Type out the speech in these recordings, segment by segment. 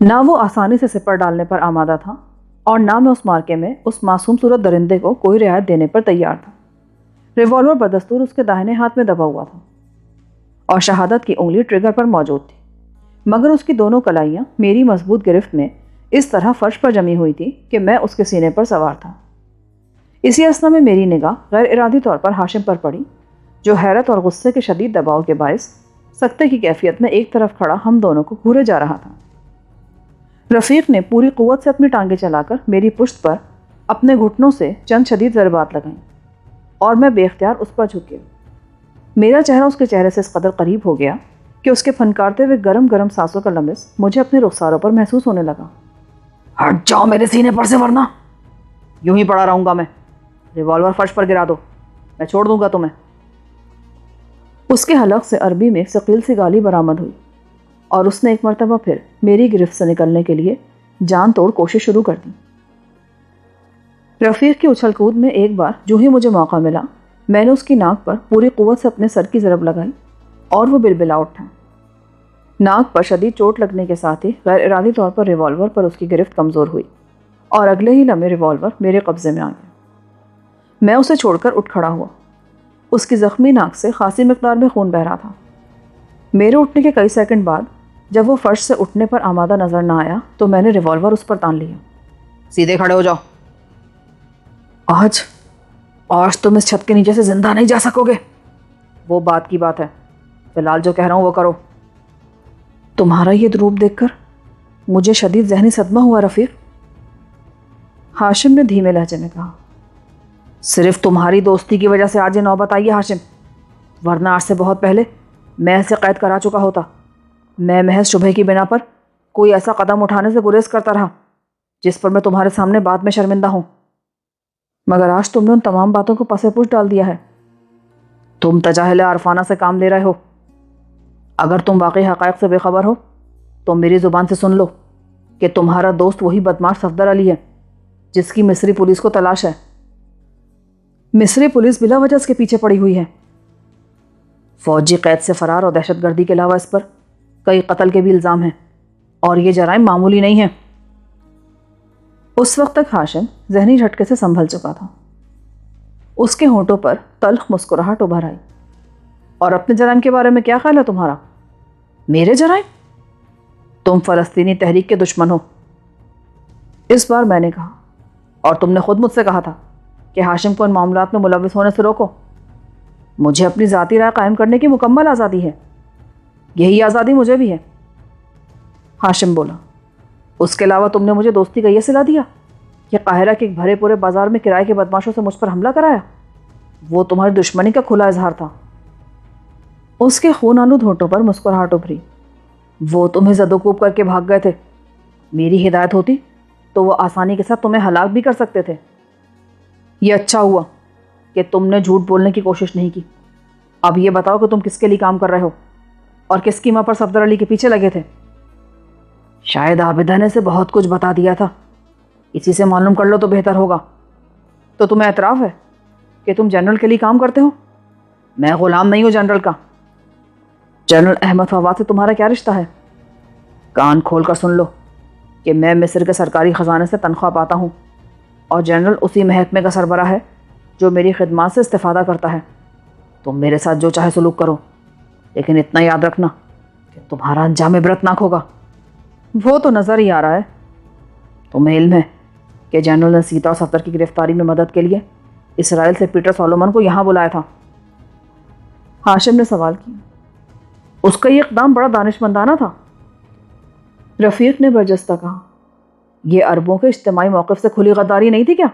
نہ وہ آسانی سے سپر ڈالنے پر آمادہ تھا اور نہ میں اس مارکے میں اس معصوم صورت درندے کو کوئی رعایت دینے پر تیار تھا۔ ریوالور بدستور اس کے داہنے ہاتھ میں دبا ہوا تھا اور شہادت کی انگلی ٹریگر پر موجود تھی، مگر اس کی دونوں کلائیاں میری مضبوط گرفت میں اس طرح فرش پر جمی ہوئی تھی کہ میں اس کے سینے پر سوار تھا۔ اسی اثنا میں میری نگاہ غیر ارادی طور پر ہاشم پر پڑی، جو حیرت اور غصے کے شدید دباؤ کے باعث سکتے کی کیفیت میں ایک طرف کھڑا ہم دونوں کو گھورے جا رہا تھا۔ رفیق نے پوری قوت سے اپنی ٹانگیں چلا کر میری پشت پر اپنے گھٹنوں سے چند شدید ضربات لگائیں اور میں بے اختیار اس پر جھک گیا۔ میرا چہرہ اس کے چہرے سے اس قدر قریب ہو گیا کہ اس کے پھنکارتے ہوئے گرم گرم سانسوں کا لمس مجھے اپنے رخساروں پر محسوس ہونے لگا۔ ہٹ جاؤ میرے سینے پر سے، ورنہ یوں ہی پڑا رہوں گا میں۔ ریوالور فرش پر گرا دو، میں چھوڑ دوں گا تمہیں۔ اس کے حلق سے عربی میں ثقیل سی گالی برآمد ہوئی اور اس نے ایک مرتبہ پھر میری گرفت سے نکلنے کے لیے جان توڑ کوشش شروع کر دی۔ رفیق کی اچھل کود میں ایک بار جو ہی مجھے موقع ملا، میں نے اس کی ناک پر پوری قوت سے اپنے سر کی ضرب لگائی اور وہ بلبلا اٹھا۔ ناک پر شدید چوٹ لگنے کے ساتھ ہی غیر ارادی طور پر ریوالور پر اس کی گرفت کمزور ہوئی اور اگلے ہی لمحے ریوالور میرے قبضے میں آ گیا۔ میں اسے چھوڑ کر اٹھ کھڑا ہوا۔ اس کی زخمی ناک سے خاصی مقدار میں خون بہہ رہا تھا۔ میرے اٹھنے کے کئی سیکنڈ بعد جب وہ فرش سے اٹھنے پر آمادہ نظر نہ آیا تو میں نے ریوالور اس پر تان لیا۔ سیدھے کھڑے ہو جاؤ۔ آج تم اس چھت کے نیچے سے زندہ نہیں جا سکو گے۔ وہ بات کی بات ہے، فی الحال جو کہہ رہا ہوں وہ کرو۔ تمہارا یہ روپ دیکھ کر مجھے شدید ذہنی صدمہ ہوا رفیق، ہاشم نے دھیمے لہجے میں کہا۔ صرف تمہاری دوستی کی وجہ سے آج یہ نوبت آئی ہے ہاشم، ورنہ آج سے بہت پہلے میں اسے قید کرا چکا ہوتا۔ میں محض شبہ کی بنا پر کوئی ایسا قدم اٹھانے سے گریز کرتا رہا جس پر میں تمہارے سامنے بعد میں شرمندہ ہوں، مگر آج تم نے ان تمام باتوں کو پس پش ڈال دیا ہے۔ تم تجاہل عارفانہ سے کام لے رہے ہو۔ اگر تم واقعی حقائق سے بے خبر ہو تو میری زبان سے سن لو کہ تمہارا دوست وہی بدماش صفدر علی ہے جس کی مصری پولیس کو تلاش ہے۔ مصری پولیس بلا وجہ اس کے پیچھے پڑی ہوئی ہے۔ فوجی قید سے فرار اور دہشت گردی کے علاوہ اس پر کئی قتل کے بھی الزام ہیں، اور یہ جرائم معمولی نہیں ہیں۔ اس وقت تک ہاشم ذہنی جھٹکے سے سنبھل چکا تھا۔ اس کے ہونٹوں پر تلخ مسکراہٹ ابھر آئی۔ اور اپنے جرائم کے بارے میں کیا خیال ہے تمہارا؟ میرے جرائم؟ تم فلسطینی تحریک کے دشمن ہو، اس بار میں نے کہا، اور تم نے خود مجھ سے کہا تھا کہ ہاشم کو ان معاملات میں ملوث ہونے سے روکو۔ مجھے اپنی ذاتی رائے قائم کرنے کی مکمل آزادی ہے، یہی آزادی مجھے بھی ہے۔ ہاشم بولا۔ اس کے علاوہ تم نے مجھے دوستی کا یہ صلہ دیا کہ قاہرہ کے ایک بھرے پورے بازار میں کرائے کے بدماشوں سے مجھ پر حملہ کرایا؟ وہ تمہاری دشمنی کا کھلا اظہار تھا۔ اس کے خون آلود ہونٹوں پر مسکراہٹ ابھری۔ وہ تمہیں زد و کوب کر کے بھاگ گئے تھے۔ میری ہدایت ہوتی تو وہ آسانی کے ساتھ تمہیں ہلاک بھی کر سکتے تھے۔ یہ اچھا ہوا کہ تم نے جھوٹ بولنے کی کوشش نہیں کی۔ اب یہ بتاؤ کہ تم کس کے لیے کام کر رہے ہو اور کس کی ماں پر صفدر علی کے پیچھے لگے تھے؟ شاید عابدہ نے سے بہت کچھ بتا دیا تھا، اسی سے معلوم کر لو تو بہتر ہوگا۔ تو تمہیں اعتراف ہے کہ تم جنرل کے لیے کام کرتے ہو؟ میں غلام نہیں ہوں جنرل کا۔ جنرل احمد فواد سے تمہارا کیا رشتہ ہے؟ کان کھول کر سن لو کہ میں مصر کے سرکاری خزانے سے تنخواہ پاتا ہوں، اور جنرل اسی محکمے کا سربراہ ہے جو میری خدمات سے استفادہ کرتا ہے۔ تم میرے ساتھ جو چاہے سلوک کرو، لیکن اتنا یاد رکھنا کہ تمہارا انجام عبرتناک ہوگا۔ وہ تو نظر ہی آ رہا ہے۔ تمہیں علم ہے کہ جنرل نے سیتا اور صفدر کی گرفتاری میں مدد کے لیے اسرائیل سے پیٹر سولومن کو یہاں بلایا تھا؟ ہاشم نے سوال کیا۔ اس کا یہ اقدام بڑا دانشمندانہ تھا، رفیق نے برجستہ کہا۔ یہ عربوں کے اجتماعی موقف سے کھلی غداری نہیں تھی کیا؟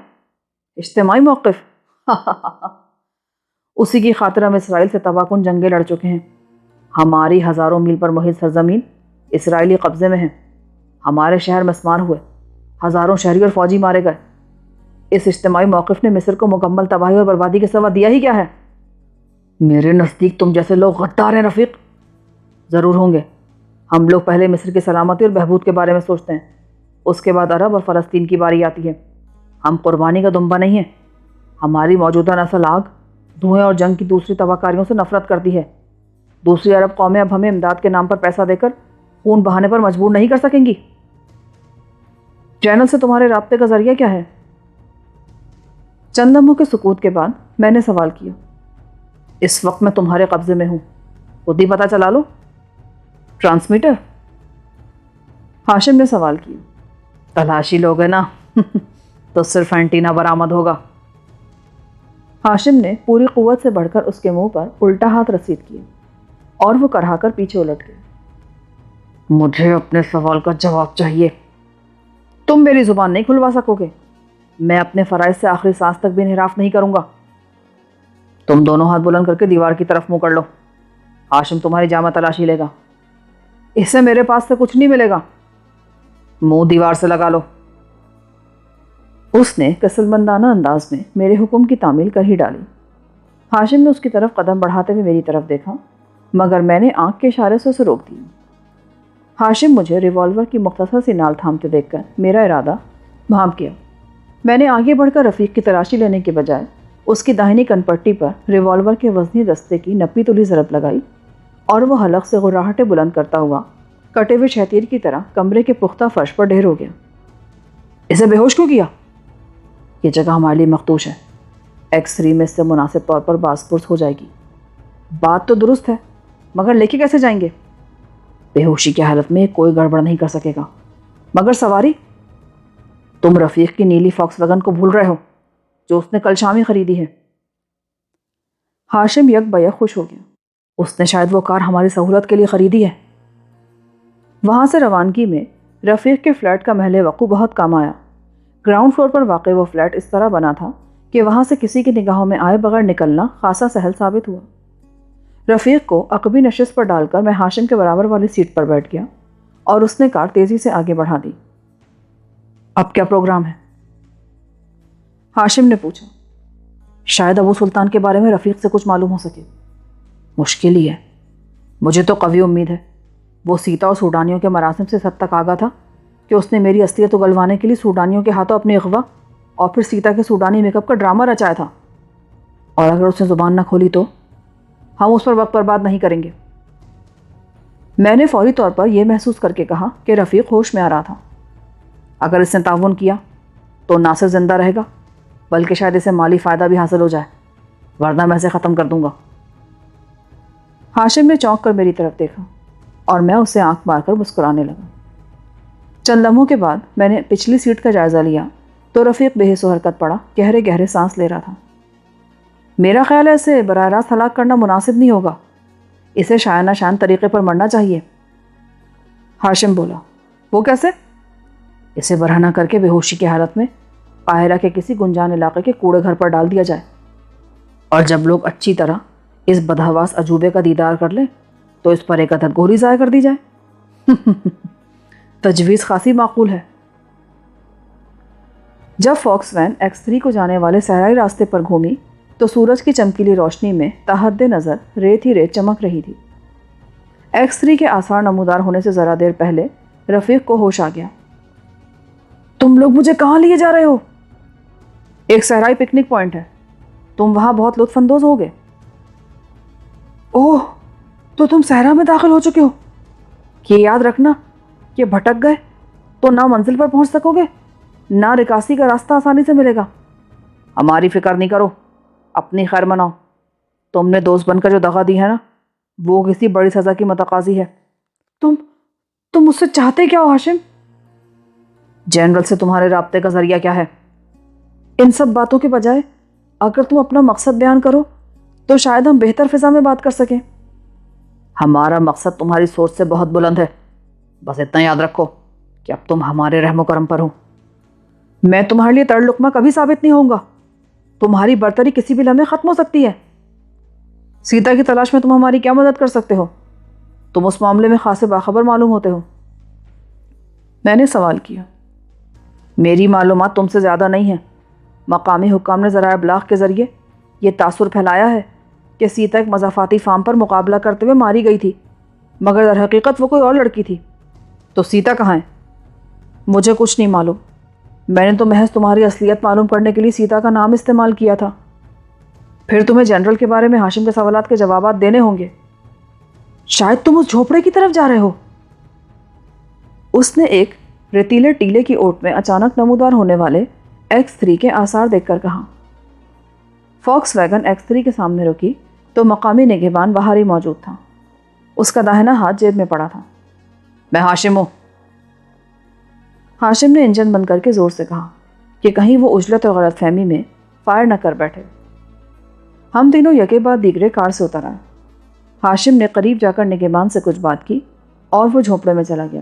اجتماعی موقف؟ اسی کی خاطر ہم اسرائیل سے تباہ کن جنگیں لڑ چکے ہیں۔ ہماری ہزاروں میل پر محیط سرزمین اسرائیلی قبضے میں ہے۔ ہمارے شہر مسمار ہوئے، ہزاروں شہری اور فوجی مارے گئے۔ اس اجتماعی موقف نے مصر کو مکمل تباہی اور بربادی کے سوا دیا ہی کیا ہے؟ میرے نزدیک تم جیسے لوگ غدار ہیں رفیق۔ ضرور ہوں گے۔ ہم لوگ پہلے مصر کی سلامتی اور بہبود کے بارے میں سوچتے ہیں، اس کے بعد عرب اور فلسطین کی باری آتی ہے۔ ہم قربانی کا دمبا نہیں ہیں۔ ہماری موجودہ نسل آگ، دھوئیں اور جنگ کی دوسری تباہکاریوں سے نفرت کرتی ہے۔ دوسری عرب قومیں اب ہمیں امداد کے نام پر پیسہ دے کر خون بہانے پر مجبور نہیں کر سکیں گی۔ جنرل سے تمہارے رابطے کا ذریعہ کیا ہے؟ چند لمحوں کے سکوت کے بعد میں نے سوال کیا۔ اس وقت میں تمہارے قبضے میں ہوں، خود ہی پتہ چلا لو۔ ٹرانسمیٹر؟ ہاشم نے سوال کیا۔ تلاشی لوگے نا تو صرف اینٹینا برآمد ہوگا۔ ہاشم نے پوری قوت سے بڑھ کر اس کے منہ پر الٹا ہاتھ رسید کیا اور وہ کرہا کر پیچھے الٹ گیا۔ مجھے اپنے سوال کا جواب چاہیے۔ تم میری زبان نہیں کھلوا سکو گے، میں اپنے فرائض سے آخری سانس تک بھی انحراف نہیں کروں گا۔ تم دونوں ہاتھ بلند کر کے دیوار کی طرف منہ کر لو، ہاشم تمہاری جامع تلاشی لے گا، اس سے میرے پاس سے کچھ نہیں ملے گا، منہ دیوار سے لگا لو۔ اس نے کسلمندانہ انداز میں میرے حکم کی تعمیل کر ہی ڈالی۔ ہاشم نے اس کی طرف قدم بڑھاتے ہوئے میری طرف دیکھا، مگر میں نے آنکھ کے اشارے سے اسے روک دیا۔ ہاشم مجھے ریوالور کی مختصر سی نال تھامتے دیکھ کر میرا ارادہ بھانپ گیا۔ میں نے آگے بڑھ کر رفیق کی تلاشی لینے کے بجائے اس کی داہنی کنپٹی پر ریوالور کے وزنی دستے کی نپی تلی ضرب لگائی اور وہ حلق سے غراہٹیں بلند کرتا ہوا کٹے ہوئے شہتیر کی طرح کمرے کے پختہ فرش پر ڈھیر ہو گیا۔ اسے بے ہوش کیوں کیا؟ یہ جگہ ہمارے لیے مخدوش ہے، ایکس-رے میں اس سے مناسب طور پر باز پرس ہو جائے گی۔ بات تو درست ہے، مگر لے کے کیسے جائیں گے؟ بے ہوشی کی حالت میں کوئی گڑبڑ نہیں کر سکے گا، مگر سواری؟ تم رفیق کی نیلی فاکس ویگن کو بھول رہے ہو جو اس نے کل شام ہی خریدی ہے۔ ہاشم یک بیک خوش ہو گیا۔ اس نے شاید وہ کار ہماری سہولت کے لیے خریدی ہے۔ وہاں سے روانگی میں رفیق کے فلیٹ کا محل وقوع بہت کام آیا۔ گراؤنڈ فلور پر واقع وہ فلیٹ اس طرح بنا تھا کہ وہاں سے کسی کی نگاہوں میں آئے بغیر نکلنا خاصا سہل ثابت ہوا۔ رفیق کو عقبی نشست پر ڈال کر میں ہاشم کے برابر والی سیٹ پر بیٹھ گیا اور اس نے کار تیزی سے آگے بڑھا دی۔ اب کیا پروگرام ہے؟ ہاشم نے پوچھا۔ شاید ابو سلطان کے بارے میں رفیق سے کچھ معلوم ہو سکے۔ مشکل ہی ہے، مجھے تو قوی امید ہے وہ سیتا اور سوڈانیوں کے مراسم سے حد تک آگاہ تھا کہ اس نے میری اصلیت اگلوانے کے لیے سوڈانیوں کے ہاتھوں اپنی اغوا اور پھر سیتا کے سوڈانی میک اپ کا ڈرامہ رچایا تھا، اور اگر اس نے زبان نہ کھولی تو ہم اس پر وقت برباد نہیں کریں گے۔ میں نے فوری طور پر یہ محسوس کر کے کہا کہ رفیق ہوش میں آ رہا تھا۔ اگر اس نے تعاون کیا تو نہ صرف زندہ رہے گا بلکہ شاید اسے مالی فائدہ بھی حاصل ہو جائے، ورنہ میں اسے ختم کر دوں گا۔ ہاشم نے چونک کر میری طرف دیکھا اور میں اسے آنکھ مار کر مسکرانے لگا۔ چند لمحوں کے بعد میں نے پچھلی سیٹ کا جائزہ لیا تو رفیق بے حس و حرکت پڑا، گہرے گہرے سانس لے رہا تھا۔ میرا خیال ہے اسے براہ راست ہلاک کرنا مناسب نہیں ہوگا، اسے شائنہ شان طریقے پر مرنا چاہیے۔ ہاشم بولا۔ وہ کیسے؟ اسے برہنہ کر کے بے ہوشی کی حالت میں قاہرہ کے کسی گنجان علاقے کے کوڑے گھر پر ڈال دیا جائے، اور جب لوگ اچھی طرح اس بدحواس عجوبے کا دیدار کر لیں تو اس پر ایک عدد گولی ضائع کر دی جائے۔ تجویز خاصی معقول ہے۔ جب فاکس وین ایکس-3 کو جانے والے صحرائی راستے پر گھومی تو سورج کی چمکیلی روشنی میں تحد نظر ریت ہی ریت چمک رہی تھی۔ ایکس-3 کے آثار نمودار ہونے سے ذرا دیر پہلے رفیق کو ہوش آ گیا۔ تم لوگ مجھے کہاں لیے جا رہے ہو؟ ایک صحرائی پکنک پوائنٹ ہے، تم وہاں بہت لطف اندوز ہوگے۔ اوہ، تو تم صحرا میں داخل ہو چکے ہو؟ یہ یاد رکھنا کہ بھٹک گئے تو نہ منزل پر پہنچ سکو گے، نہ رکاسی کا راستہ آسانی سے ملے گا۔ ہماری فکر نہیں کرو، اپنی خیر مناؤ۔ تم نے دوست بن کر جو دغا دی ہے نا، وہ کسی بڑی سزا کی متقاضی ہے۔ تم مجھ سے چاہتے کیا ہو ہاشم؟ جنرل سے تمہارے رابطے کا ذریعہ کیا ہے؟ ان سب باتوں کے بجائے اگر تم اپنا مقصد بیان کرو تو شاید ہم بہتر فضا میں بات کر سکیں۔ ہمارا مقصد تمہاری سوچ سے بہت بلند ہے، بس اتنا یاد رکھو کہ اب تم ہمارے رحم و کرم پر ہو۔ میں تمہارے لیے تڑ لقمہ کبھی ثابت نہیں ہوں گا، تمہاری برتری کسی بھی لمحے ختم ہو سکتی ہے۔ سیتا کی تلاش میں تم ہماری کیا مدد کر سکتے ہو؟ تم اس معاملے میں خاصے باخبر معلوم ہوتے ہو۔ میں نے سوال کیا۔ میری معلومات تم سے زیادہ نہیں ہیں۔ مقامی حکام نے ذرائع ابلاغ کے ذریعے یہ تاثر پھیلایا ہے کہ سیتا ایک مضافاتی فارم پر مقابلہ کرتے ہوئے ماری گئی تھی، مگر در حقیقت وہ کوئی اور لڑکی تھی۔ تو سیتا کہاں ہے؟ مجھے کچھ نہیں معلوم، میں نے تو محض تمہاری اصلیت معلوم کرنے کے لیے سیتا کا نام استعمال کیا تھا۔ پھر تمہیں جنرل کے بارے میں ہاشم کے سوالات کے جوابات دینے ہوں گے۔ شاید تم اس جھوپڑے کی طرف جا رہے ہو۔ اس نے ایک ریتیلے ٹیلے کی اوٹ میں اچانک نمودار ہونے والے X3 کے آثار دیکھ کر کہا۔ فاکس ویگن X3 کے سامنے رکی تو مقامی نگہبان باہر ہی موجود تھا۔ اس کا داہنا ہاتھ جیب میں پڑا تھا۔ میں ہاشم ہوں۔ ہاشم نے انجن بند کر کے زور سے کہا کہ کہیں وہ عجلت اور غلط فہمی میں فائر نہ کر بیٹھے۔ ہم تینوں یکے بعد دیگرے کار سے اتر آئے۔ ہاشم نے قریب جا کر نگہبان سے کچھ بات کی اور وہ جھونپڑے میں چلا گیا۔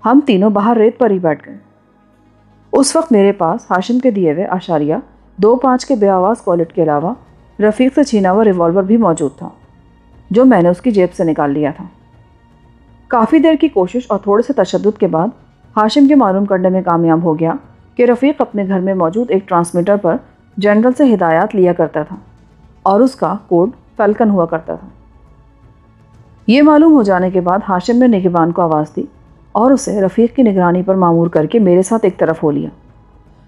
ہم تینوں باہر ریت پر ہی بیٹھ گئے۔ اس وقت میرے پاس ہاشم کے دیے ہوئے اشاریہ 2.5 کے بے آواز کالٹ کے علاوہ رفیق سے چھینا ہوا ریوالور بھی موجود تھا، جو میں نے اس کی جیب سے نکال لیا تھا۔ کافی دیر کی کوشش اور تھوڑے سے تشدد کے بعد ہاشم کے معلوم کرنے میں کامیاب ہو گیا کہ رفیق اپنے گھر میں موجود ایک ٹرانسمیٹر پر جنرل سے ہدایات لیا کرتا تھا اور اس کا کوڈ فیلکن ہوا کرتا تھا۔ یہ معلوم ہو جانے کے بعد ہاشم نے نگہبان کو آواز دی اور اسے رفیق کی نگرانی پر مامور کر کے میرے ساتھ ایک طرف ہو لیا۔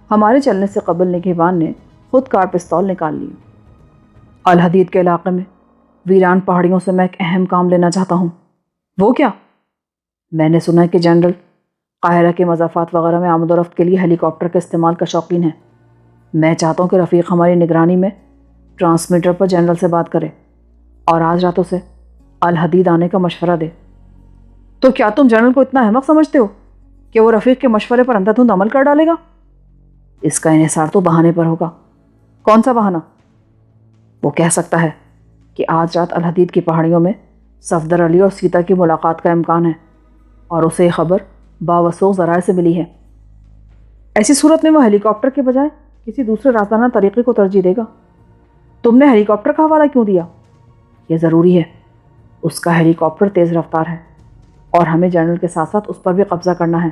ہمارے چلنے سے قبل نگہبان نے خود کار پستول نکال لی۔ الحدید کے علاقے میں ویران پہاڑیوں سے میں ایک اہم کام لینا چاہتا ہوں۔ وہ کیا؟ میں نے سنا ہے کہ جنرل قاہرہ کے مضافات وغیرہ میں آمد و رفت کے لیے ہیلی کاپٹر کے استعمال کا شوقین ہے۔ میں چاہتا ہوں کہ رفیق ہماری نگرانی میں ٹرانسمیٹر پر جنرل سے بات کرے اور آج رات اسے الحدید آنے کا مشورہ دے۔ تو کیا تم جنرل کو اتنا احمق سمجھتے ہو کہ وہ رفیق کے مشورے پر اندھا دھند عمل کر ڈالے گا؟ اس کا انحصار تو بہانے پر ہوگا۔ کون سا بہانہ؟ وہ کہہ سکتا ہے کہ آج رات الحدید کی پہاڑیوں میں صفدر علی اور سیتا کی ملاقات کا امکان ہے اور اسے یہ خبر باوثوق ذرائع سے ملی ہے۔ ایسی صورت میں وہ ہیلی کاپٹر کے بجائے کسی دوسرے رازدانہ طریقے کو ترجیح دے گا۔ تم نے ہیلی کاپٹر کا حوالہ کیوں دیا؟ یہ ضروری ہے۔ اس کا ہیلی کاپٹر تیز رفتار ہے اور ہمیں جنرل کے ساتھ ساتھ اس پر بھی قبضہ کرنا ہے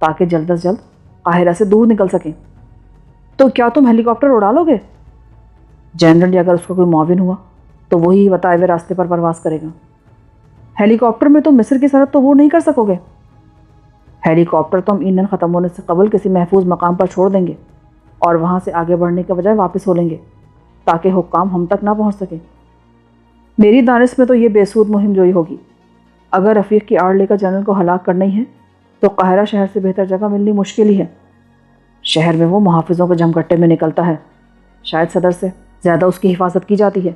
تاکہ جلد از جلد قاہرہ سے دور نکل سکیں۔ تو کیا تم ہیلی کاپٹر اڑا لو گے؟ جنرل اگر اس کا کوئی معاون ہوا تو وہی بتائے ہوئے راستے پر پرواز کرے گا۔ ہیلی کاپٹر میں تم مصر کی سرحد تو عبور نہیں کر سکو گے۔ ہیلی کاپٹر تو ہم ایندھن ختم ہونے سے قبل کسی محفوظ مقام پر چھوڑ دیں گے اور وہاں سے آگے بڑھنے کے بجائے واپس ہو لیں گے تاکہ حکام ہم تک نہ پہنچ سکے۔ میری دانش میں تو یہ بے سود مہم جوئی ہوگی۔ اگر رفیق کی آڑ لے کر جنرل کو ہلاک کرنا ہی ہے تو قاہرہ شہر سے بہتر جگہ ملنی مشکل ہی ہے۔ شہر میں وہ محافظوں کے جمگٹے میں نکلتا ہے، شاید صدر سے زیادہ اس کی حفاظت کی جاتی ہے۔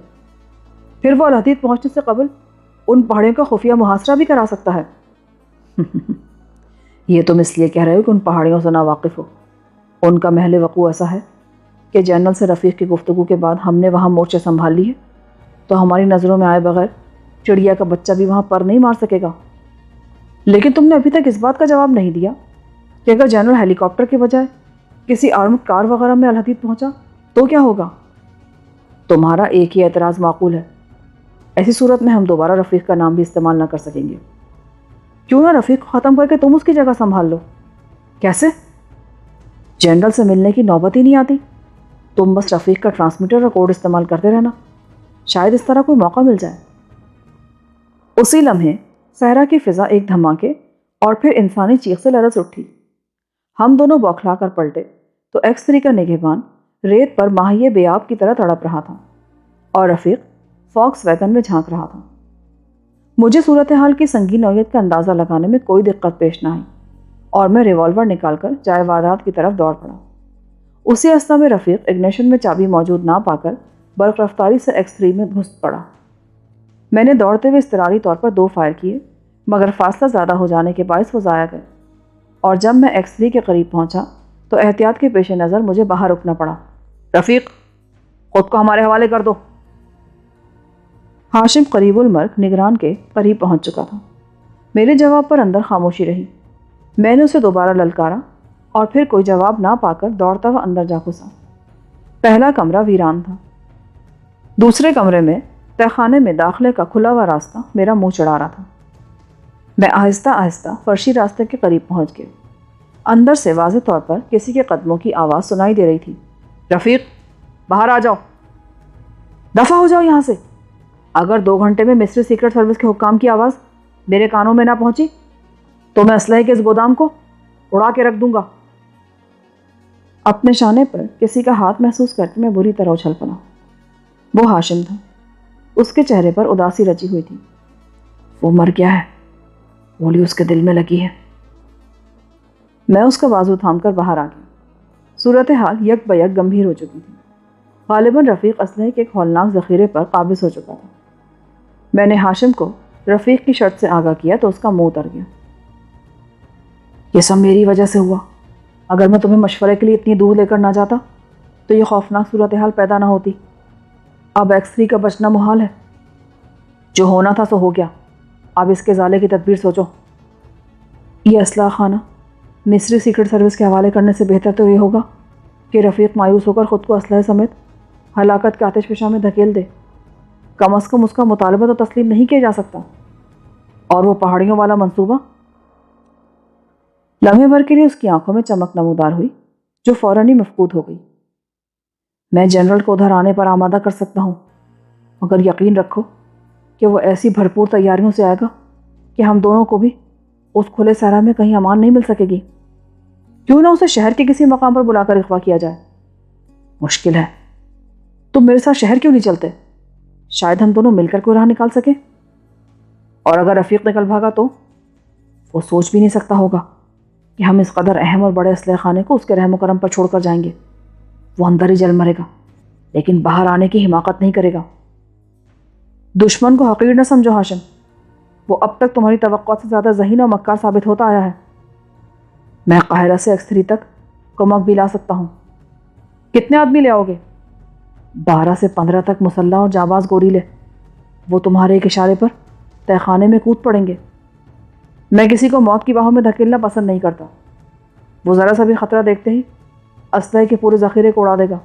پھر وہ الحدید پہنچنے سے قبل ان پہاڑیوں کا خفیہ محاصرہ بھی کرا سکتا ہے۔ یہ تم اس لیے کہہ رہے ہو کہ ان پہاڑیوں سے ناواقف ہو۔ ان کا محل وقوع ایسا ہے کہ جنرل سے رفیق کی گفتگو کے بعد ہم نے وہاں مورچے سنبھال لی ہے تو ہماری نظروں میں آئے بغیر چڑیا کا بچہ بھی وہاں پر نہیں مار سکے گا۔ لیکن تم نے ابھی تک اس بات کا جواب نہیں دیا کہ اگر جنرل ہیلی کاپٹر کے بجائے کسی آرمڈ کار وغیرہ میں الحدید پہنچا تو کیا ہوگا؟ تمہارا ایک ہی اعتراض معقول ہے۔ ایسی صورت میں ہم دوبارہ رفیق کا نام بھی استعمال نہ کر سکیں گے۔ کیوں نہ رفیق کو ختم کر کے تم اس کی جگہ سنبھال لو؟ کیسے؟ جنرل سے ملنے کی نوبت ہی نہیں آتی، تم بس رفیق کا ٹرانسمیٹر اور کوڈ استعمال کرتے رہنا، شاید اس طرح کوئی موقع مل جائے۔ اسی لمحے صحرا کی فضا ایک دھماکے اور پھر انسانی چیخ سے لرز اٹھی۔ ہم دونوں بوکھلا کر پلٹے تو X3 کا نگہبان ریت پر ماہیے بے آب کی طرح تڑپ رہا تھا اور رفیق فاکس ویگن میں جھانک رہا تھا۔ مجھے صورتحال کی سنگین نوعیت کا اندازہ لگانے میں کوئی دقت پیش نہ آئی اور میں ریوالور نکال کر جائے واردات کی طرف دوڑ پڑا۔ اسی اثنا میں رفیق اگنیشن میں چابی موجود نہ پا کر برق رفتاری سے X3 میں گھس پڑا۔ میں نے دوڑتے ہوئے اضطراری طور پر 2 فائر کیے مگر فاصلہ زیادہ ہو جانے کے باعث وہ ضائع گئے اور جب میں X3 کے قریب پہنچا تو احتیاط کے پیش نظر مجھے باہر رکنا پڑا۔ رفیق، خود کو ہمارے حوالے کر دو۔ ہاشم قریب المرگ نگران کے قریب پہنچ چکا تھا۔ میرے جواب پر اندر خاموشی رہی۔ میں نے اسے دوبارہ للکارا اور پھر کوئی جواب نہ پا کر دوڑتا ہوا اندر جا گھسا۔ پہلا کمرہ ویران تھا۔ دوسرے کمرے میں تہخانے میں داخلے کا کھلا ہوا راستہ میرا منہ چڑھا رہا تھا۔ میں آہستہ آہستہ فرشی راستے کے قریب پہنچ گیا۔ اندر سے واضح طور پر کسی کے قدموں کی آواز سنائی دے رہی تھی۔ رفیق، باہر آ جاؤ، دفع ہو جاؤ یہاں سے۔ اگر 2 گھنٹے میں مصری سیکرٹ سروس کے حکام کی آواز میرے کانوں میں نہ پہنچی تو میں اسلحے کے اس گودام کو اڑا کے رکھ دوں گا۔ اپنے شانے پر کسی کا ہاتھ محسوس کر کے میں بری طرح اچھل پڑا۔ وہ ہاشم تھا۔ اس کے چہرے پر اداسی رچی ہوئی تھی۔ وہ مر گیا ہے، گولی اس کے دل میں لگی ہے۔ میں اس کا بازو تھام کر باہر آ گیا۔ صورتحال یک بیک گمبھیر ہو چکی تھی۔ غالباً رفیق اسلحے کے ایک ہولناک ذخیرے پر قابض ہو چکا تھا۔ میں نے ہاشم کو رفیق کی شرط سے آگاہ کیا تو اس کا منہ اتر گیا۔ یہ سب میری وجہ سے ہوا۔ اگر میں تمہیں مشورے کے لیے اتنی دور لے کر نہ جاتا تو یہ خوفناک صورتحال پیدا نہ ہوتی۔ اب ایکس3 کا بچنا محال ہے۔ جو ہونا تھا سو ہو گیا، اب اس کے ازالے کی تدبیر سوچو۔ یہ اسلحہ خانہ مصری سیکرٹ سروس کے حوالے کرنے سے بہتر تو یہ ہوگا کہ رفیق مایوس ہو کر خود کو اسلحے سمیت ہلاکت کے آتش فشاں میں دھکیل دے۔ کم از کم اس کا مطالبہ تو تسلیم نہیں کیا جا سکتا۔ اور وہ پہاڑیوں والا منصوبہ؟ لمحے بھر کے لیے اس کی آنکھوں میں چمک نمودار ہوئی جو فوراً ہی مفقود ہو گئی۔ میں جنرل کو ادھر آنے پر آمادہ کر سکتا ہوں، مگر یقین رکھو کہ وہ ایسی بھرپور تیاریوں سے آئے گا کہ ہم دونوں کو بھی اس کھلے صحرا میں کہیں امان نہیں مل سکے گی۔ کیوں نہ اسے شہر کے کسی مقام پر بلا کر اغوا کیا جائے؟ مشکل ہے۔ تم میرے ساتھ شہر کیوں نہیں چلتے؟ شاید ہم دونوں مل کر کوئی راہ نکال سکیں۔ اور اگر رفیق نکل بھاگا تو وہ سوچ بھی نہیں سکتا ہوگا کہ ہم اس قدر اہم اور بڑے اسلحے خانے کو اس کے رحم و کرم پر چھوڑ کر جائیں گے۔ وہ اندر ہی جل مرے گا لیکن باہر آنے کی حماقت نہیں کرے گا۔ دشمن کو حقیر نہ سمجھو ہاشم، وہ اب تک تمہاری توقعات سے زیادہ ذہین اور مکار ثابت ہوتا آیا ہے۔ میں قاہرہ سے ایکس3 تک کمک بھی لا سکتا ہوں۔ کتنے آدمی لے آؤ گے؟ 12 سے 15 تک مسلح اور جانباز گوریلے۔ وہ تمہارے ایک اشارے پر تہہ خانے میں کود پڑیں گے۔ میں کسی کو موت کی باہوں میں دھکیلنا پسند نہیں کرتا۔ وہ ذرا سا بھی خطرہ دیکھتے ہی اسلحے کے پورے ذخیرے کو اڑا دے گا۔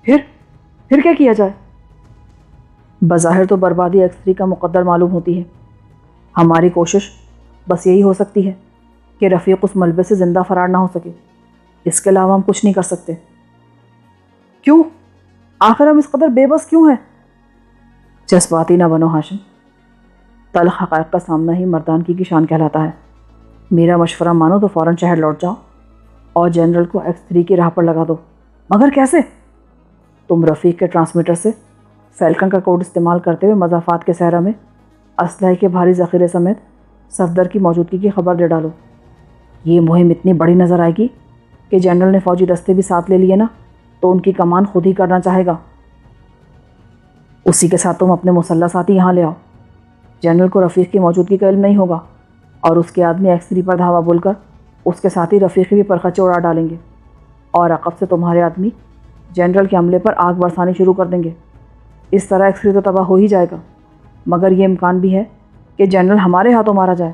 پھر کیا کیا جائے؟ بظاہر تو بربادی ایکس3 کا مقدر معلوم ہوتی ہے۔ ہماری کوشش بس یہی ہو سکتی ہے کہ رفیق اس ملبے سے زندہ فرار نہ ہو سکے۔ اس کے علاوہ ہم کچھ نہیں کر سکتے۔ کیوں؟ آخر ہم اس قدر بے بس کیوں ہیں؟ جذباتی نہ بنو ہاشم، تلخ حقائق کا سامنا ہی مردانگی کی شان کہلاتا ہے۔ میرا مشورہ مانو تو فوراً شہر لوٹ جاؤ اور جنرل کو ایکس3 کی راہ پر لگا دو۔ مگر کیسے؟ تم رفیق کے ٹرانسمیٹر سے فیلکن کا کوڈ استعمال کرتے ہوئے مضافات کے صحرا میں اسلحے کے بھاری ذخیرے سمیت صفدر کی موجودگی کی خبر دے ڈالو۔ یہ مہم اتنی بڑی نظر آئے گی کہ جنرل نے فوجی دستے بھی ساتھ لے لیے نا تو ان کی کمان خود ہی کرنا چاہے گا۔ اسی کے ساتھ تم اپنے مسلح ساتھی یہاں لے آؤ۔ جنرل کو رفیق کی موجودگی کا علم نہیں ہوگا اور اس کے آدمی ایکس3 پر دھاوا بول کر اس کے ساتھی رفیق بھی پرخچے اڑا ڈالیں گے، اور عقب سے تمہارے آدمی جنرل کے عملے پر آگ برسانی شروع کر دیں گے۔ اس طرح ایکس3 تو تباہ ہو ہی جائے گا، مگر یہ امکان بھی ہے کہ جنرل ہمارے ہاتھوں مارا جائے۔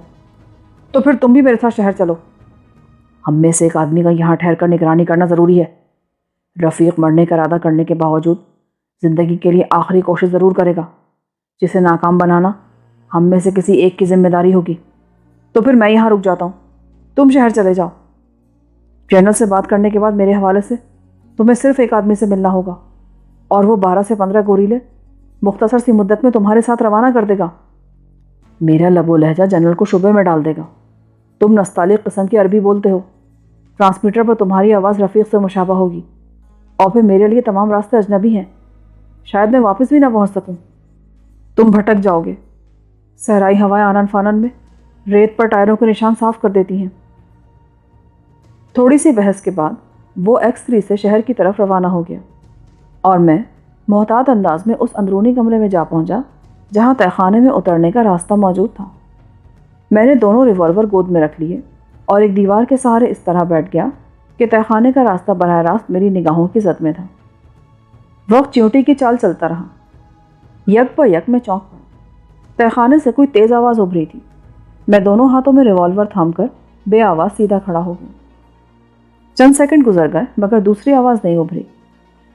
تو پھر تم بھی میرے ساتھ شہر چلو۔ ہم میں سے ایک آدمی کا یہاں ٹھہر کر نگرانی کرنا ضروری ہے۔ رفیق مرنے کا ارادہ کرنے کے باوجود زندگی کے لیے آخری کوشش ضرور کرے گا، جسے ناکام بنانا ہم میں سے کسی ایک کی ذمہ داری ہوگی۔ تو پھر میں یہاں رک جاتا ہوں، تم شہر چلے جاؤ۔ جنرل سے بات کرنے کے بعد میرے حوالے سے تمہیں صرف ایک آدمی سے ملنا ہوگا، اور وہ 12 سے 15 گوریلے مختصر سی مدت میں تمہارے ساتھ روانہ کر دے گا۔ میرا لب و لہجہ جنرل کو شبے میں ڈال دے گا۔ تم نستعلیق قسم کی عربی بولتے ہو، ٹرانسمیٹر پر تمہاری آواز رفیق سے مشابہ ہوگی، اور پھر میرے لیے تمام راستے اجنبی ہیں، شاید میں واپس بھی نہ پہنچ سکوں۔ تم بھٹک جاؤ گے۔ صحرائی ہوائیں آنن فانن میں ریت پر ٹائروں کے نشان صاف کر دیتی ہیں۔ تھوڑی سی بحث کے بعد وہ ایکس3 سے شہر کی طرف روانہ ہو گیا، اور میں محتاط انداز میں اس اندرونی کمرے میں جا پہنچا جہاں تہہ خانے میں اترنے کا راستہ موجود تھا۔ میں نے دونوں ریوالور گود میں رکھ لیے اور ایک دیوار کے سہارے اس طرح بیٹھ گیا کہ تہہ خانے کا راستہ براہ راست میری نگاہوں کی زد میں تھا۔ وقت چیونٹی کی چال چلتا رہا۔ یک بہ یک میں چونک پڑا۔ تہہ خانے سے کوئی تیز آواز ابھری تھی۔ میں دونوں ہاتھوں میں ریوالور تھام کر بے آواز سیدھا کھڑا ہو گیا۔ چند سیکنڈ گزر گئے مگر دوسری آواز نہیں ابھری۔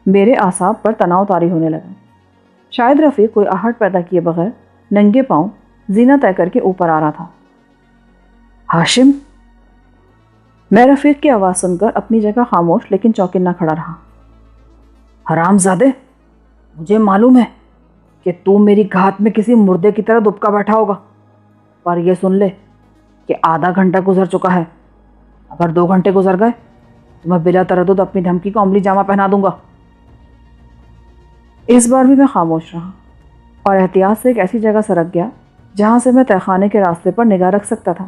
میرے اعصاب پر تناؤ طاری ہونے لگا۔ شاید رفیق کوئی آہٹ پیدا کیے بغیر ننگے پاؤں زینہ طے کر کے اوپر آ رہا تھا۔ ہاشم! میں رفیق کی آواز سن کر اپنی جگہ خاموش لیکن چوکنا کھڑا رہا۔ حرام زادے، مجھے معلوم ہے کہ تو میری گھات میں کسی مردے کی طرح دبکا بیٹھا ہوگا، پر یہ سن لے کہ آدھا گھنٹہ گزر چکا ہے۔ اگر 2 گھنٹے گزر گئے تو میں بلا تردد اپنی دھمکی کو عملی جامہ پہنا دوں گا۔ اس بار بھی میں خاموش رہا اور احتیاط سے ایک ایسی جگہ سرک گیا جہاں سے میں تہہ خانے کے راستے پر نگاہ رکھ سکتا تھا،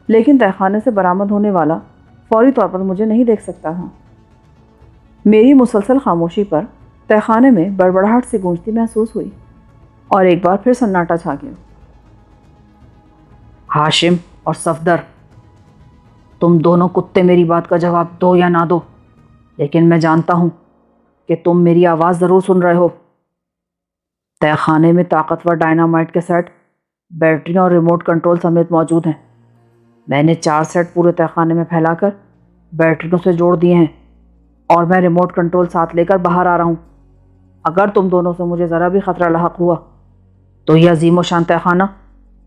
لیکن تہہ خانے سے برآمد ہونے والا فوری طور پر مجھے نہیں دیکھ سکتا تھا۔ میری مسلسل خاموشی پر تہہ خانے میں بڑبڑاہٹ سی گونجتی محسوس ہوئی اور ایک بار پھر سناٹا چھا گیا۔ ہاشم اور صفدر، تم دونوں کتے میری بات کا جواب دو یا نہ دو، لیکن میں جانتا ہوں کہ تم میری آواز ضرور سن رہے ہو۔ تہہ خانے میں طاقتور ڈائنامائٹ کے سیٹ، بیٹری اور ریموٹ کنٹرول سمیت موجود ہیں۔ میں نے 4 سیٹ پورے تہہ خانے میں پھیلا کر بیٹریوں سے جوڑ دیے ہیں اور میں ریموٹ کنٹرول ساتھ لے کر باہر آ رہا ہوں۔ اگر تم دونوں سے مجھے ذرا بھی خطرہ لاحق ہوا تو یہ عظیم و شان تہہ خانہ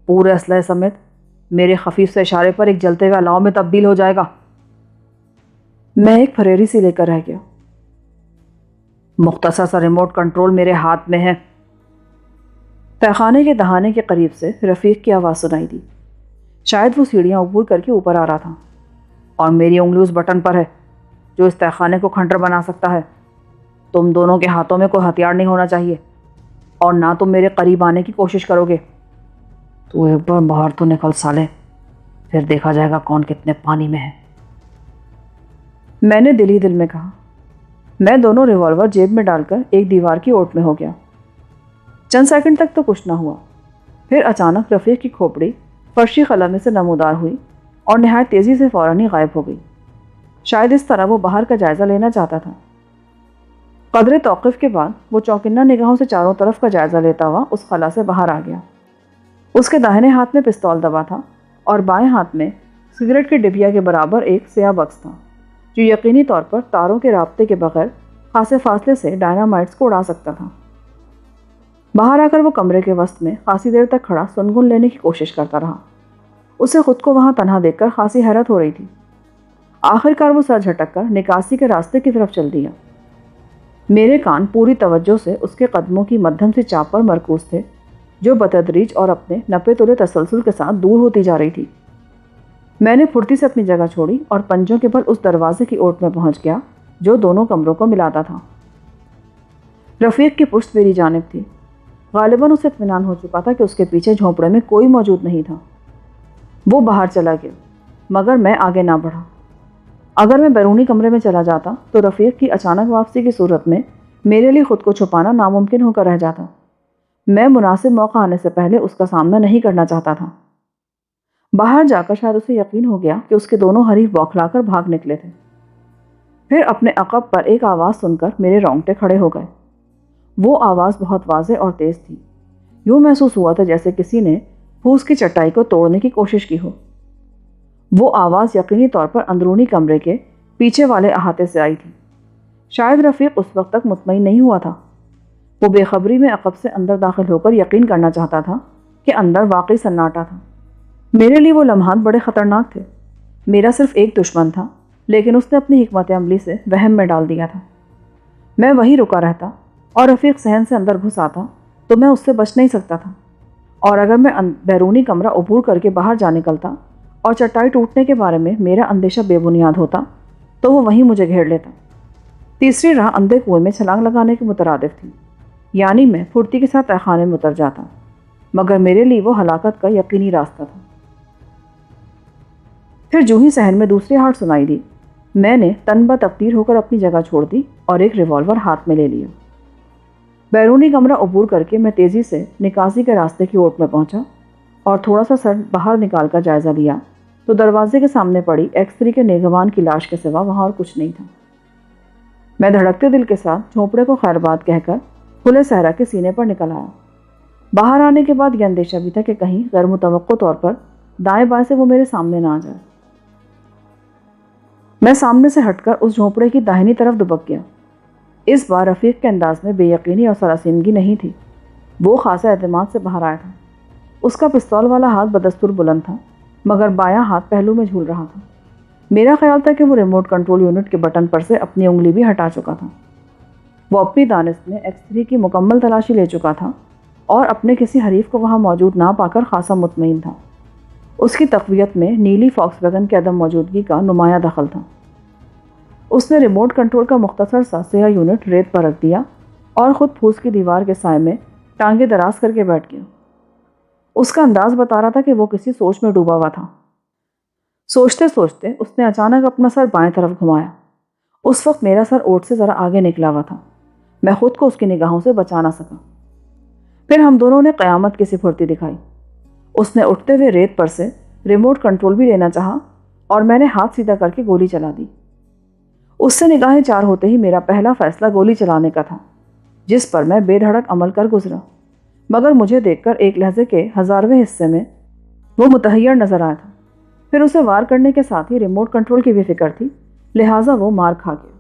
پورے اسلحے سمیت میرے خفیف سے اشارے پر ایک جلتے ہوئے الاؤ میں تبدیل ہو جائے گا۔ میں ایک پھریری سی لے کر رہ گیا۔ مختصر سا ریموٹ کنٹرول میرے ہاتھ میں ہے۔ تہہ خانے کے دہانے کے قریب سے رفیق کی آواز سنائی دی۔ شاید وہ سیڑھیاں عبور کر کے اوپر آ رہا تھا، اور میری انگلی اس بٹن پر ہے جو اس تہہ خانے کو کھنڈر بنا سکتا ہے۔ تم دونوں کے ہاتھوں میں کوئی ہتھیار نہیں ہونا چاہیے، اور نہ تم میرے قریب آنے کی کوشش کرو گے۔ تو ایک بار باہر تو نکل سالے، پھر دیکھا جائے گا کون کتنے پانی میں ہے، میں نے دل ہی دل میں کہا۔ میں دونوں ریوالور جیب میں ڈال کر ایک دیوار کی اوٹ میں ہو گیا۔ چند سیکنڈ تک تو کچھ نہ ہوا، پھر اچانک رفیق کی کھوپڑی فرشی خلا میں سے نمودار ہوئی اور نہایت تیزی سے فوراً ہی غائب ہو گئی۔ شاید اس طرح وہ باہر کا جائزہ لینا چاہتا تھا۔ قدرے توقف کے بعد وہ چوکنہ نگاہوں سے چاروں طرف کا جائزہ لیتا ہوا اس خلا سے باہر آ گیا۔ اس کے داہنے ہاتھ میں پستول دبا تھا اور بائیں ہاتھ میں سگریٹ کے ڈبیا کے برابر ایک سیاہ بکس تھا جو یقینی طور پر تاروں کے رابطے کے بغیر خاصے فاصلے سے ڈائنامائٹس کو اڑا سکتا تھا۔ باہر آ کر وہ کمرے کے وسط میں خاصی دیر تک کھڑا سنگن لینے کی کوشش کرتا رہا۔ اسے خود کو وہاں تنہا دیکھ کر خاصی حیرت ہو رہی تھی۔ آخر کار وہ سر جھٹک کر نکاسی کے راستے کی طرف چل دیا۔ میرے کان پوری توجہ سے اس کے قدموں کی مدھم سی چاپ پر مرکوز تھے جو بتدریج اور اپنے نپے تلے تسلسل کے ساتھ دور ہوتی جا رہی تھی۔ میں نے پھرتی سے اپنی جگہ چھوڑی اور پنجوں کے بل اس دروازے کی اوٹ میں پہنچ گیا جو دونوں کمروں کو ملاتا تھا۔ رفیق کی پشت میری جانب تھی۔ غالباً اسے اطمینان ہو چکا تھا کہ اس کے پیچھے جھونپڑے میں کوئی موجود نہیں تھا۔ وہ باہر چلا گیا، مگر میں آگے نہ بڑھا۔ اگر میں بیرونی کمرے میں چلا جاتا تو رفیق کی اچانک واپسی کی صورت میں میرے لیے خود کو چھپانا ناممکن ہو کر رہ جاتا۔ میں مناسب موقع آنے سے پہلے اس کا سامنا نہیں کرنا چاہتا تھا۔ باہر جا کر شاید اسے یقین ہو گیا کہ اس کے دونوں حریف بوکھلا کر بھاگ نکلے تھے۔ پھر اپنے عقب پر ایک آواز سن کر میرے رونگٹے کھڑے ہو گئے۔ وہ آواز بہت واضح اور تیز تھی۔ یوں محسوس ہوا تھا جیسے کسی نے پھوس کی چٹائی کو توڑنے کی کوشش کی ہو۔ وہ آواز یقینی طور پر اندرونی کمرے کے پیچھے والے احاطے سے آئی تھی۔ شاید رفیق اس وقت تک مطمئن نہیں ہوا تھا۔ وہ بے خبری میں عقب سے اندر داخل ہو کر یقین کرنا چاہتا تھا کہ اندر واقعی سناٹا تھا۔ میرے لیے وہ لمحات بڑے خطرناک تھے۔ میرا صرف ایک دشمن تھا، لیکن اس نے اپنی حکمت عملی سے وہم میں ڈال دیا تھا۔ میں وہیں رکا رہتا اور رفیق صحن سے اندر گھس آتا تو میں اس سے بچ نہیں سکتا تھا، اور اگر میں بیرونی کمرہ عبور کر کے باہر جا نکلتا اور چٹائی ٹوٹنے کے بارے میں میرا اندیشہ بے بنیاد ہوتا تو وہ وہیں مجھے گھیر لیتا۔ تیسری راہ اندھے کنویں میں چھلانگ لگانے کے مترادف تھی، یعنی میں پھرتی کے ساتھ تہہ خانے میں اتر جاتا، مگر میرے لیے وہ ہلاکت کا یقینی راستہ تھا۔ پھر جو ہی صحن میں دوسری ہارٹ سنائی دی، میں نے تن بہ تفتیر ہو کر اپنی جگہ چھوڑ دی اور ایک ریوالور ہاتھ میں لے لیا۔ بیرونی کمرہ عبور کر کے میں تیزی سے نکاسی کے راستے کی اوٹ میں پہنچا اور تھوڑا سا سر باہر نکال کر جائزہ لیا تو دروازے کے سامنے پڑی ایکس-3 کے نگہبان کی لاش کے سوا وہاں اور کچھ نہیں تھا۔ میں دھڑکتے دل کے ساتھ جھونپڑے کو خیر باد کہہ کر کھلے صحرا کے سینے پر نکل آیا۔ باہر آنے کے بعد یہ اندیشہ بھی تھا کہ کہیں غیر متوقع طور پر دائیں بائیں سے وہ میرے سامنے نہ آ جائے۔ میں سامنے سے ہٹ کر اس جھونپڑے کی داہنی طرف دبک گیا۔ اس بار رفیق کے انداز میں بے یقینی اور سراسیمگی نہیں تھی۔ وہ خاصا اعتماد سے باہر آیا تھا۔ اس کا پستول والا ہاتھ بدستور بلند تھا، مگر بایاں ہاتھ پہلو میں جھول رہا تھا۔ میرا خیال تھا کہ وہ ریموٹ کنٹرول یونٹ کے بٹن پر سے اپنی انگلی بھی ہٹا چکا تھا۔ وہ اپنی دانست میں ایکس-3 کی مکمل تلاشی لے چکا تھا اور اپنے کسی حریف کو وہاں موجود نہ پا کر خاصا مطمئن تھا۔ اس کی تقویت میں نیلی فاکس ویگن کے عدم موجودگی کا نمایاں دخل تھا۔ اس نے ریموٹ کنٹرول کا مختصر سا سیاہ یونٹ ریت پر رکھ دیا اور خود پھوس کی دیوار کے سائے میں ٹانگیں دراز کر کے بیٹھ گیا۔ اس کا انداز بتا رہا تھا کہ وہ کسی سوچ میں ڈوبا ہوا تھا۔ سوچتے سوچتے اس نے اچانک اپنا سر بائیں طرف گھمایا۔ اس وقت میرا سر اوٹ سے ذرا آگے نکلا ہوا تھا، میں خود کو اس کی نگاہوں سے بچا نہ سکا۔ پھر ہم دونوں نے قیامت کی سی پھرتی دکھائی۔ اس نے اٹھتے ہوئے ریت پر سے ریموٹ کنٹرول بھی لینا چاہا اور میں نے ہاتھ سیدھا کر کے گولی چلا دی۔ اس سے نگاہیں چار ہوتے ہی میرا پہلا فیصلہ گولی چلانے کا تھا، جس پر میں بے دھڑک عمل کر گزرا، مگر مجھے دیکھ کر ایک لہجے کے 1000ویں حصے میں وہ متحیر نظر آیا تھا۔ پھر اسے وار کرنے کے ساتھ ہی ریموٹ کنٹرول کی بھی فکر تھی، لہٰذا وہ مار کھا گیا۔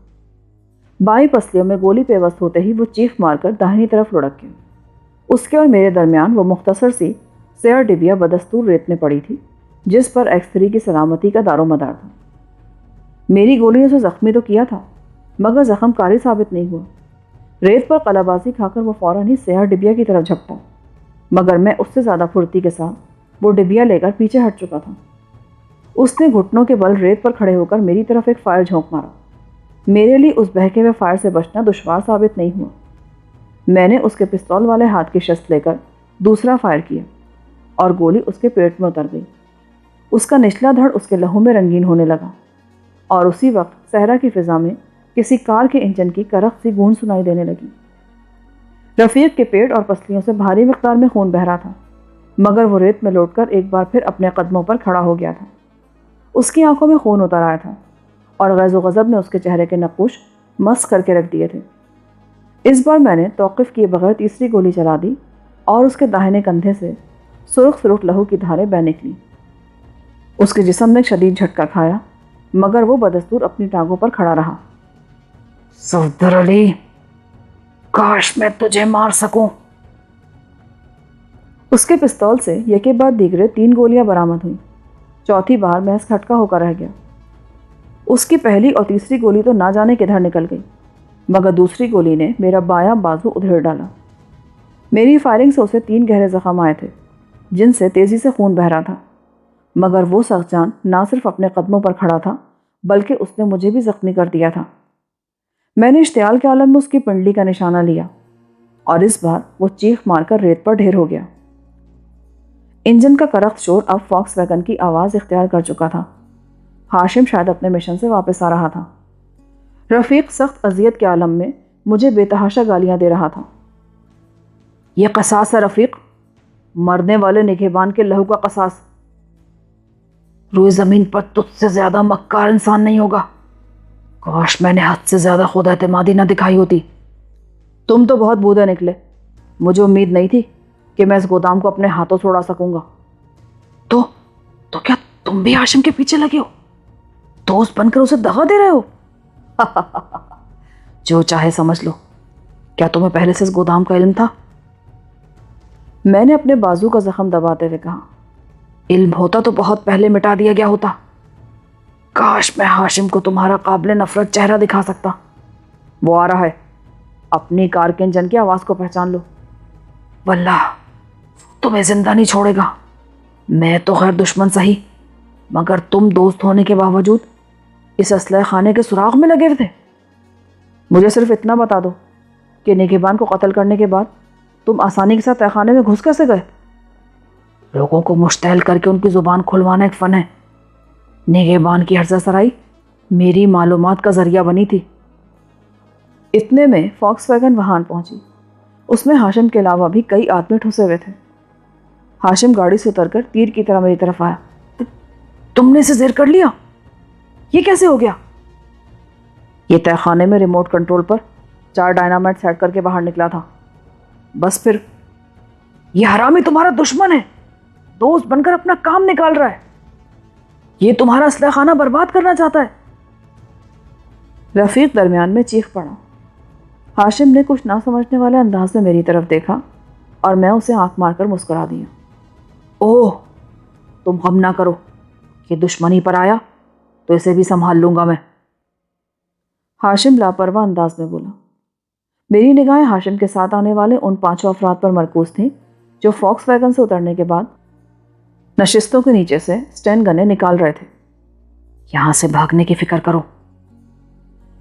بائیں پسلیوں میں گولی پیوست ہوتے ہی وہ چیخ مار کر داہنی طرف لڑک گیا۔ اس کے اور میرے درمیان وہ مختصر سی سیاہ ڈبیا بدستور ریت میں پڑی تھی، جس پر X3 کی سلامتی کا دار و مدار تھا۔ میری گولی نے اسے زخمی تو کیا تھا، مگر زخم کاری ثابت نہیں ہوا۔ ریت پر قلع بازی کھا کر وہ فوراً ہی سیاہ ڈبیا کی طرف جھپٹا، مگر میں اس سے زیادہ پھرتی کے ساتھ وہ ڈبیا لے کر پیچھے ہٹ چکا تھا۔ اس نے گھٹنوں کے بل ریت پر کھڑے ہو کر میری طرف ایک فائر جھونک مارا۔ میرے لیے اس بہکے ہوئے فائر سے بچنا دشوار ثابت نہیں ہوا۔ میں نے اس کے پستول والے ہاتھ کی شست لے کر دوسرا فائر کیا اور گولی اس کے پیٹ میں اتر گئی۔ اس کا نچلا دھڑ اس کے لہو میں رنگین ہونے لگا اور اسی وقت صحرا کی فضا میں کسی کار کے انجن کی کرخ سی گونج سنائی دینے لگی۔ رفیق کے پیٹ اور پسلیوں سے بھاری مقدار میں خون بہہ رہا تھا، مگر وہ ریت میں لوٹ کر ایک بار پھر اپنے قدموں پر کھڑا ہو گیا تھا۔ اس کی آنکھوں میں خون اتر آیا تھا اور غیظ و غضب نے اس کے چہرے کے نقوش مسخ کر کے رکھ دیے تھے۔ اس بار میں نے توقف کیے بغیر تیسری گولی چلا دی اور اس کے داہنے کندھے سے سرخ سرخ لہو کی دھاریں بہہ نکلیں۔ اس کے جسم نے شدید جھٹکا کھایا، مگر وہ بدستور اپنی ٹانگوں پر کھڑا رہا۔ صفدر علی، کاش میں تجھے مار سکوں۔ اس کے پستول سے یکے بعد دیگرے 3 گولیاں برآمد ہوئیں۔ چوتھی بار محض کھٹکا ہو کر رہ گیا۔ اس کی پہلی اور تیسری گولی تو نہ جانے کدھر نکل گئی، مگر دوسری گولی نے میرا بایاں بازو ادھیڑ ڈالا۔ میری فائرنگ سے اسے 3 گہرے زخم آئے تھے، جن سے تیزی سے خون بہہ رہا تھا، مگر وہ سخت جان نہ صرف اپنے قدموں پر کھڑا تھا بلکہ اس نے مجھے بھی زخمی کر دیا تھا۔ میں نے اشتعال کے عالم میں اس کی پنڈلی کا نشانہ لیا اور اس بار وہ چیخ مار کر ریت پر ڈھیر ہو گیا۔ انجن کا کرخت شور اب فاکس ویگن کی آواز اختیار کر چکا تھا۔ ہاشم شاید اپنے مشن سے واپس آ رہا تھا۔ رفیق سخت اذیت کے عالم میں مجھے بے تحاشا گالیاں دے رہا تھا۔ یہ قصاص ہے رفیق، مرنے والے نگہبان کے لہو کا قصاص۔ روئے زمین پر تجھ سے زیادہ مکار انسان نہیں ہوگا۔ کاش میں نے حد سے زیادہ خود اعتمادی نہ دکھائی ہوتی۔ تم تو بہت بودے نکلے، مجھے امید نہیں تھی کہ میں اس گودام کو اپنے ہاتھوں سے اڑا سکوں گا۔ تو کیا تم بھی ہاشم کے پیچھے لگے ہو؟ دوست بن کر اسے دغا دے رہے ہو؟ جو چاہے سمجھ لو۔ کیا تمہیں پہلے سے اس گودام کا علم تھا؟ میں نے اپنے بازو کا زخم دباتے ہوئے کہا، علم ہوتا تو بہت پہلے مٹا دیا گیا ہوتا۔ کاش میں ہاشم کو تمہارا قابل نفرت چہرہ دکھا سکتا۔ وہ آ رہا ہے، اپنی کار کے انجن کی آواز کو پہچان لو۔ واللہ تمہیں زندہ نہیں چھوڑے گا۔ میں تو خیر دشمن سہی، مگر تم دوست ہونے کے باوجود اس اسلحہ خانے کے سراغ میں لگے ہوئے تھے۔ مجھے صرف اتنا بتا دو کہ نگہبان کو قتل کرنے کے بعد تم آسانی کے ساتھ تہہ خانے میں گھس کیسے گئے؟ لوگوں کو مشتعل کر کے ان کی زبان کھلوانا ایک فن ہے۔ نگہبان کی عرضہ سرائی میری معلومات کا ذریعہ بنی تھی۔ اتنے میں فاکس ویگن وہاں پہنچی۔ اس میں ہاشم کے علاوہ بھی کئی آدمی ٹھسے ہوئے تھے۔ ہاشم گاڑی سے اتر کر تیر کی طرح میری طرف آیا۔ تم نے اسے زیر کر لیا؟ یہ کیسے ہو گیا؟ یہ تہہ خانے میں ریموٹ کنٹرول پر 4 ڈائنامائٹ سیٹ کر کے باہر نکلا تھا۔ بس پھر یہ حرامی تمہارا دشمن ہے، دوست بن کر اپنا کام نکال رہا ہے۔ یہ تمہارا اسلحہ خانہ برباد کرنا چاہتا ہے۔ رفیق درمیان میں چیخ پڑا۔ ہاشم نے کچھ نہ سمجھنے والے انداز میں میری طرف دیکھا اور میں اسے آنکھ مار کر مسکرا دیا۔ اوہ، تم غم نہ کرو، یہ دشمنی پر آیا تو اسے بھی سنبھال لوں گا میں۔ ہاشم لاپرواہ انداز میں بولا۔ میری نگاہیں ہاشم کے ساتھ آنے والے ان 5 افراد پر مرکوز تھیں جو فاکس ویگن سے اترنے کے بعد نشستوں کے نیچے سے سٹین گنیں نکال رہے تھے۔ یہاں سے بھاگنے کی فکر کرو۔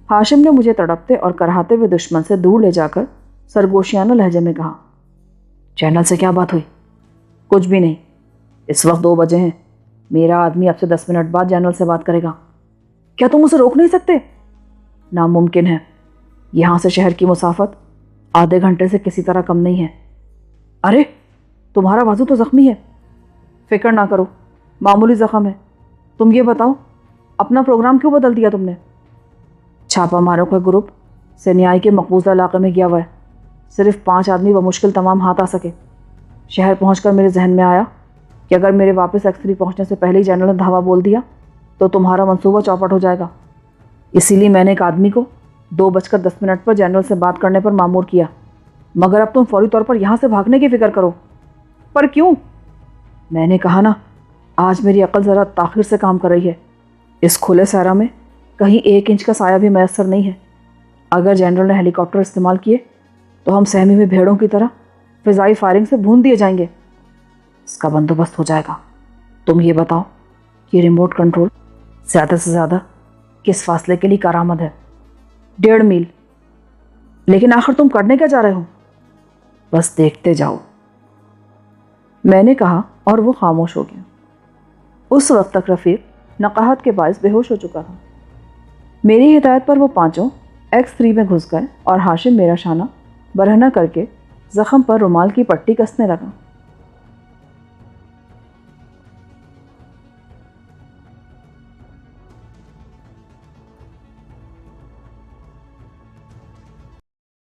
ہاشم نے مجھے تڑپتے اور کراہتے ہوئے دشمن سے دور لے جا کر سرگوشیانہ لہجے میں کہا، چینل سے کیا بات ہوئی؟ کچھ بھی نہیں، اس وقت 2 بجے ہیں، میرا آدمی اب سے 10 منٹ بعد جنرل سے بات کرے گا. کیا تم اسے روک نہیں سکتے؟ ناممکن ہے. یہاں سے شہر کی مسافت آدھے گھنٹے سے کسی طرح کم نہیں ہے. ارے تمہارا بازو تو زخمی ہے. فکر نہ کرو، معمولی زخم ہے. تم یہ بتاؤ اپنا پروگرام کیوں بدل دیا تم نے؟ چھاپا ماروں کا گروپ سینیائی کے مقبوضہ علاقے میں گیا ہوا ہے. صرف 5 آدمی بمشکل تمام ہاتھ آ سکے. شہر پہنچ کر میرے ذہن میں آیا کہ اگر میرے واپس ایکس 3 پہنچنے سے پہلے ہی جنرل نے دھاوا بول دیا تو تمہارا منصوبہ چوپٹ ہو جائے گا. اسی لیے میں نے ایک آدمی کو 2:10 پر جنرل سے بات کرنے پر مامور کیا. مگر اب تم فوری طور پر یہاں سے بھاگنے کی فکر کرو. پر کیوں؟ میں نے کہا نا، آج میری عقل ذرا تاخیر سے کام کر رہی ہے. اس کھلے صحرا میں کہیں 1 انچ کا سایہ بھی میسر نہیں ہے. اگر جنرل نے ہیلی کاپٹر استعمال کیے تو ہم سہمی میں بھیڑوں کی طرح فضائی فائرنگ سے بھون دیے جائیں گے. اس کا بندوبست ہو جائے گا. تم یہ بتاؤ کہ ریموٹ کنٹرول زیادہ سے زیادہ کس فاصلے کے لیے کارآمد ہے؟ 1.5 میل. لیکن آخر تم کرنے کیا جا رہے ہو؟ بس دیکھتے جاؤ، میں نے کہا اور وہ خاموش ہو گیا. اس وقت تک رفیق نقاہت کے باعث بے ہوش ہو چکا تھا. میری ہدایت پر وہ پانچوں ایکس 3 میں گھس گئے اور ہاشم میرا شانہ برہنہ کر کے زخم پر رومال کی پٹی کسنے لگا.